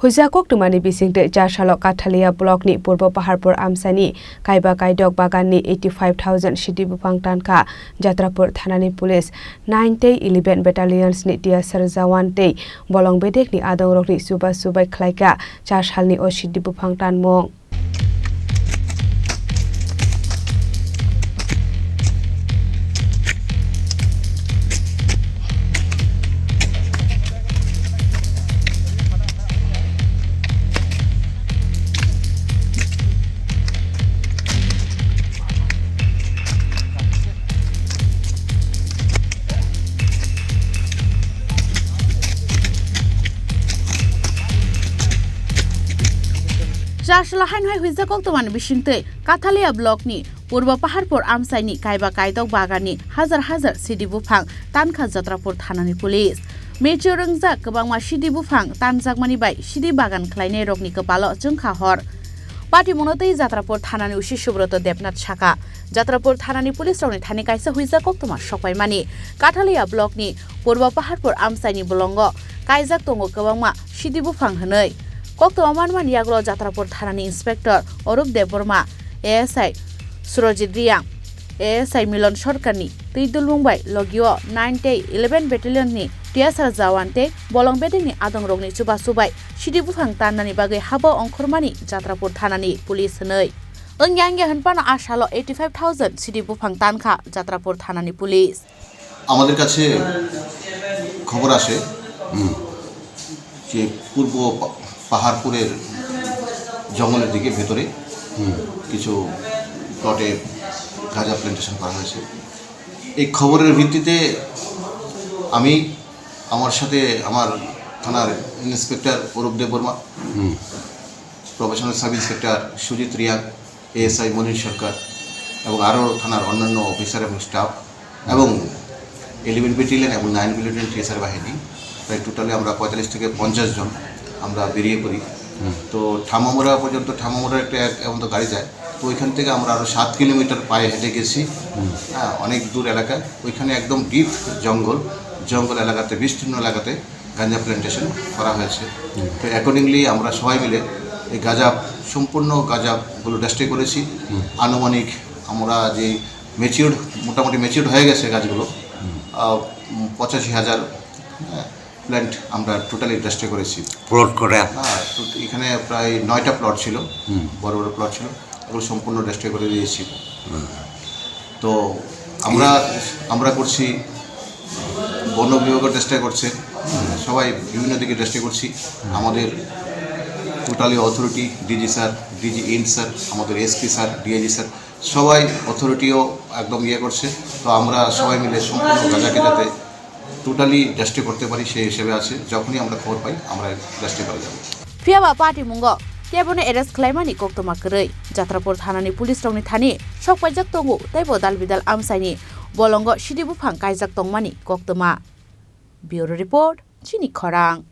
Huja Koktumani bisingte Jarsalok Kathalia block ni Purbo Paharpur Amsani Kaiba Kaidok Bagan ni 85,000 Shidi Bupang Tanka Jatrapur Thanani Police 9-11 battalions ni Tia Sarzawan Te Bolong Bedek ni Adong Rok ni Subai Klaika Jarsal ni O Shidi Bupang Tan Mong Jarsala Hanhai Huja Koktumani bisingte Kathalia block ni Purbo Paharpur Amsani Kaiba Kaidok Bagani Hazar Sidi Bupang Tanka Jatrapur Thanani Police Mecho Rungja Kebangma Sidi Bupang Tanjakmani bai Sidi Bagan Klaine Rokni Kepalo Jengkha Hor Pati Monotei Jatrapur Thanani Usi Subroto Debnat Shaka Jatrapur Thanani Police Rokni Thani Kaisa Huja Koktuma Shokpaimani Kathalia block ni Purbo Paharpur Amsani Bolongo Kaijak Tongo Kebangma Sidi Bupang Hanoi Koktoman Yaglo Jatrapur Thanani Inspector Orup Deborma ASI Surojit Riang ASI Milon Sorkani Tidul Mumbai Logio 9-11 battalion ni Tiasar Zawante Bolong Bedek ni Adong Rokni Subai Shidi Bupang Tanani Bagai Habo Ongkormani Jatrapur Thanani Police Hanoi Engyangya Hanpana Ashalo 85,000 Shidi Bupang Tanka Jatrapur Thanani Police আমাদের কাছে খবর আসে যে পূর্ব পাহাড়পুরের জঙ্গলের দিকে ভেতরে কিছু প্লটে গাঁজা প্ল্যান্টেশন করা হয়েছে এই খবরের ভিত্তিতে আমি আমার সাথে আমার থানার inspector Arup Debbarma professional sub inspector Sujit Reang ASI Monir Sarkar এবং আরও থানার অন্যান্য অফিসার এবং স্টাফ এবং 11 ব্যাটালিয়ন এবং 9 ব্যাটালিয়ন টিএসআর বাহিনী প্রায় টোটালি আমরা 45 থেকে 50 জন আমরা বেরিয়ে পড়ি তো ঠামামোড়া পর্যন্ত ঠামামোড়া একটা এমন তো গাড়ি যায় তো ওইখান থেকে আমরা আরও 7 কিলোমিটার পায়ে হেঁটে গেছি হ্যাঁ অনেক দূর এলাকা ওইখানে একদম ডিপ জঙ্গল এলাকাতে বিস্তীর্ণ এলাকাতে গাঁজা প্ল্যান্টেশন করা হয়েছে তো অ্যাকর্ডিংলি আমরা সবাই মিলে এই সম্পূর্ণ গাঁজাগুলো ডেস্ট্রয় করেছি আনুমানিক আমরা যে মোটামুটি ম্যাচিউরড হয়ে গেছে গাছগুলো 85,000 প্ল্যান্ট আমরা টোটালি ডেস্ট্রয় করেছি প্লট করে হ্যাঁ এখানে প্রায় 9টা প্লট ছিল বড় প্লট ছিল এগুলো সম্পূর্ণ ডেস্ট্রয় করে দিয়েছি তো আমরা করছি বন বিভাগও ডেস্ট্রয় করছে সবাই বিভিন্ন দিকে ডেস্ট্রয় করছি আমাদের totally authority DG sir DG in sir আমাদের এসপি স্যার ডিআইজি স্যার সবাই অথরিটিও একদম করছে তো আমরা সবাই মিলে সম্পূর্ণ গাঁজাকে যাতে টোটালি ডেস্ট্রয় করতে পারি সেই হিসেবে আছে যখনই আমরা খবর পাই আমরা ডেস্ট্রয় করে যাব ফিয়াবা পার্টি মুঙ্গ কেবনে এরেস্ট খাইমানি কোক্তমা কरै Jatrapur Thanani Police Rokni Thani Sokpaijak Tongo Taibo Dalbidal Amsaini Bolongo Shidi Bupang Kaijak Tongmani Koktoma Bureau Report Chini Khorang